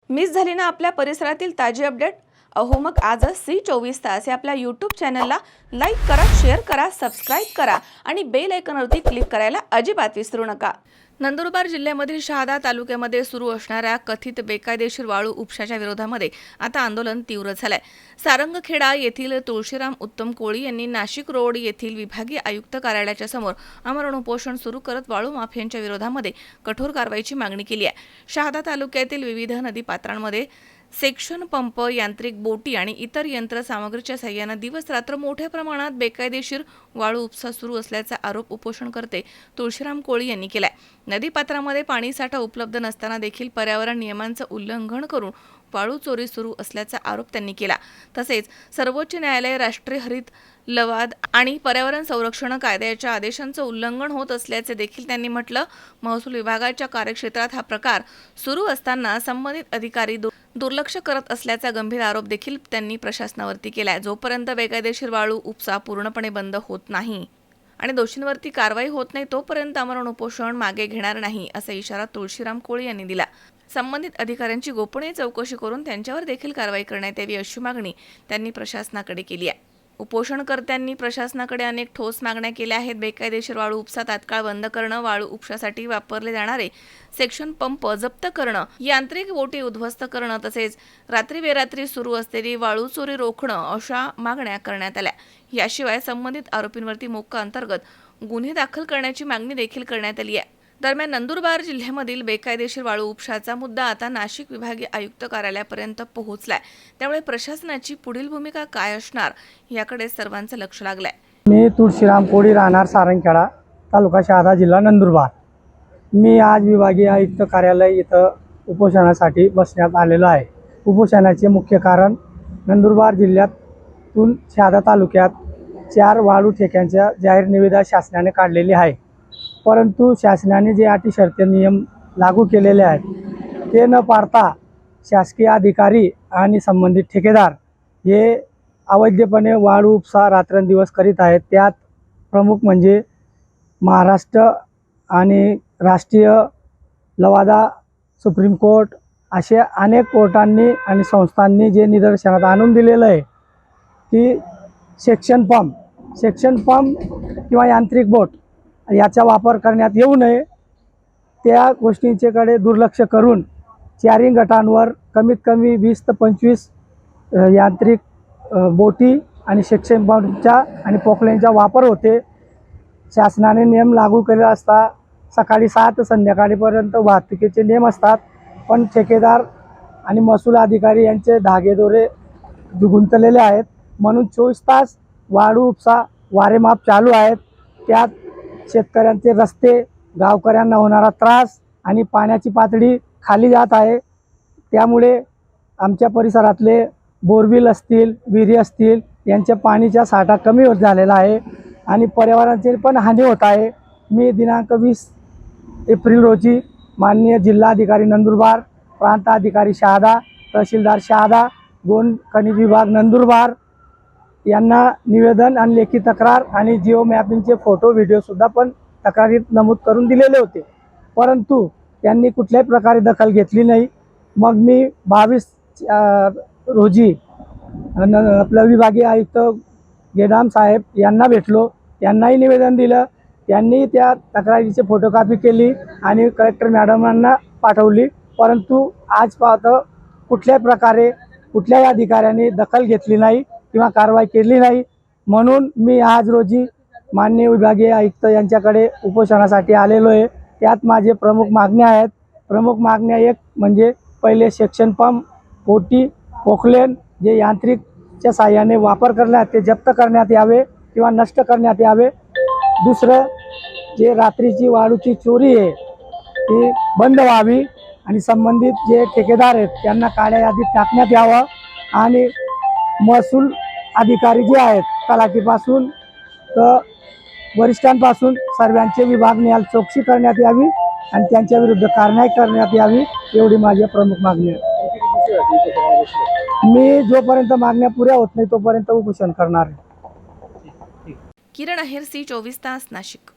Miss झाली ना आपल्या परिसरातील ताजी अपडेट? अहो मग आजच C24 तास या आपल्या YouTube चॅनलला लाईक करा, शेअर करा, सबस्क्राईब करा आणि बेल आयकॉनवरती क्लिक करायला अजिबात विसरू नका। नंदुरबार जिल्ह्यामधील शहादा तालुक्यामध्ये सुरू असणाऱ्या कथित बेकायदेशीर वाळू उपशाच्या विरोधामध्ये आता आंदोलन तीव्र झालंय। सारंगखेडा येथील तुळशीराम उत्तम कोळी यांनी नाशिक रोड येथील विभागीय आयुक्त कार्यालयाच्या समोर आमरण उपोषण सुरू करत वाळू माफियांच्या विरोधामध्ये कठोर कारवाईची मागणी केली आहे। शहादा तालुक्यातील विविध नदीपात्रांमध्ये सेक्शन पंप, यांत्रिक बोटी आणि इतर यंत्रसामग्रीच्या सहाय्याने दिवस रात्र मोठ्या प्रमाणात बेकायदेशीर वाळू उपसा सुरू असल्याचा आरोप उपोषणकर्ते तुळशीराम कोळी यांनी केलाय। नदीपात्रामध्ये पाणीसाठा उपलब्ध नसताना देखील पर्यावरण नियमांचं उल्लंघन करून वाळू चोरी सुरू असल्याचा आरोप त्यांनी केला। तसेच सर्वोच्च न्यायालय, राष्ट्रीय हरित लवाद आणि पर्यावरण संरक्षण कायद्याच्या आदेशांचं उल्लंघन होत असल्याचे देखील त्यांनी म्हटलं। महसूल विभागाच्या कार्यक्षेत्रात हा प्रकार सुरू असताना संबंधित अधिकारी दुर्लक्ष करत असल्याचा गंभीर आरोप देखील त्यांनी प्रशासनावरती केलाय। जोपर्यंत बेकायदेशीर वाळू उपसा पूर्णपणे बंद होत नाही आणि दोषींवरती कारवाई होत नाही तोपर्यंत आमरण उपोषण मागे घेणार नाही असा इशारा तुळशीराम कोळी यांनी दिला। संबंधित अधिकाऱ्यांची गोपनीय चौकशी करून त्यांच्यावर देखील कारवाई करण्यात यावी अशी मागणी त्यांनी प्रशासनाकडे केली आहे। उपोषणकर्त्यांनी प्रशासनाकडे अनेक ठोस मागण्या केल्या आहेत। बेकायदेशीर वाळू उपसा तात्काळ बंद करणं, वाळू उपशासाठी वापरले जाणारे सेक्शन पंप जप्त करणं, यांत्रिक बोटी उद्ध्वस्त करणं तसेच रात्री बेरात्री सुरू असलेली वाळू चोरी रोखणं अशा मागण्या करण्यात आल्या। याशिवाय संबंधित आरोपींवरती मोक्का अंतर्गत गुन्हे दाखल करण्याची मागणी देखील करण्यात आली आहे। दरम्यान नंदुरबार जिल्ह्यामधील बेकायदेशीर वाळू उपशाचा मुद्दा आता नाशिक विभागीय आयुक्त कार्यालयापर्यंत पोहोचलाय। त्यामुळे प्रशासनाची पुढील भूमिका काय असणार याकडे सर्वांचं लक्ष लागलंय। मी तुळशीराम कोळी, राहणार सारंगखेडा, तालुका शहादा, जिल्हा नंदुरबार। मी आज विभागीय आयुक्त कार्यालय इथं उपोषणासाठी बसण्यात आलेलो आहे। उपोषणाचे मुख्य कारण नंदुरबार जिल्ह्यातून शहादा तालुक्यात 4 वाळू ठेक्यांच्या जाहीर निविदा शासनाने काढलेली आहे, परंतु शासनाने जे अटी शर्ती नियम लागू केलेले आहेत ते न पाळता शासकीय अधिकारी आणि संबंधित ठेकेदार हे अवैधपणे वाळू उपसा रात्रंदिवस करीत आहेत। त्यात प्रमुख म्हणजे महाराष्ट्र आणि राष्ट्रीय लवादा, सुप्रीम कोर्ट असे अनेक कोर्टांनी आणि संस्थांनी जे निदर्शनात आणून दिलेलं आहे की सेक्शन पंप किंवा यांत्रिक बोट याचा वापर करण्यात येऊ नये, त्या गोष्टींच्याकडे दुर्लक्ष करून 4 गटांवर कमीत कमी 20 ते 25 यांत्रिक बोटी आणि सेक्शन पंपचा आणि पोकलेनचा वापर होते। शासनाने नियम लागू केले असता सकाळी 6 ते संध्याकाळपर्यंत वाहतुकीचे नियम असतात, पण ठेकेदार आणि महसूल अधिकारी यांचे धागेदोरे गुंतलेले आहेत, म्हणून 24 तास वाळू उपसा वारेमाप चालू आहेत। त्यात शेतकऱ्यांचे रस्ते, गावकऱ्यांना होणारा त्रास आणि पाण्याची पातळी खाली जात आहे। त्यामुळे आमच्या परिसरातले बोरविल असतील, विहिरी असतील यांच्या पाणीचा साठा कमी होत झालेला आहे आणि पर्यावरणाची पण हानी होत आहे। मी दिनांक 20 एप्रिल रोजी माननीय जिल्हाधिकारी नंदुरबार, प्रांत अधिकारी शहादा, तहसीलदार शहादा, गोंड खनिज विभाग नंदुरबार यांना निवेदन आणि लेखी तक्रार आणि जिओ मॅपिंगचे फोटो व्हिडिओसुद्धा पण तक्रारीत नमूद करून दिलेले होते, परंतु त्यांनी कुठल्याही प्रकारे दखल घेतली नाही। मग मी 22 रोजी आपलं विभागीय आयुक्त गेडाम साहेब यांना भेटलो, त्यांनाही निवेदन दिलं। त्यांनी त्या तक्रारीची फोटोकॉपी केली आणि कलेक्टर मॅडमांना पाठवली, परंतु आज पाहतो कुठल्याही प्रकारे कुठल्याही अधिकाऱ्यांनी दखल घेतली नाही किंवा कारवाई केली नाही। म्हणून मी आज रोजी माननीय विभागीय आयुक्त यांच्याकडे उपोषणासाठी आलेलो आहे। त्यात माझे प्रमुख मागण्या आहेत। प्रमुख मागण्या एक म्हणजे पहिले सेक्शन पंप, बोटी, पोकलेन जे यांत्रिकच्या साहाय्याने वापर करण्यात ते जप्त करण्यात यावे किंवा नष्ट करण्यात यावे। दुसरं जे रात्रीची वाळूची चोरी आहे ती बंद व्हावी आणि संबंधित जे ठेकेदार आहेत त्यांना काळ्या यादीत टाकण्यात यावं आणि महसूल अधिकारी जे आहेत तलाठीपासून तर वरिष्ठांपासून सर्वांचे विभागणी चौकशी करण्यात यावी आणि त्यांच्या विरुद्ध कारवाई करण्यात यावी, एवढी माझी प्रमुख मागणी आहे। मी जोपर्यंत मागण्या पुऱ्या होत नाही तोपर्यंत उपोषण करणार आहे। किरण आहेर, C24 तास, नाशिक।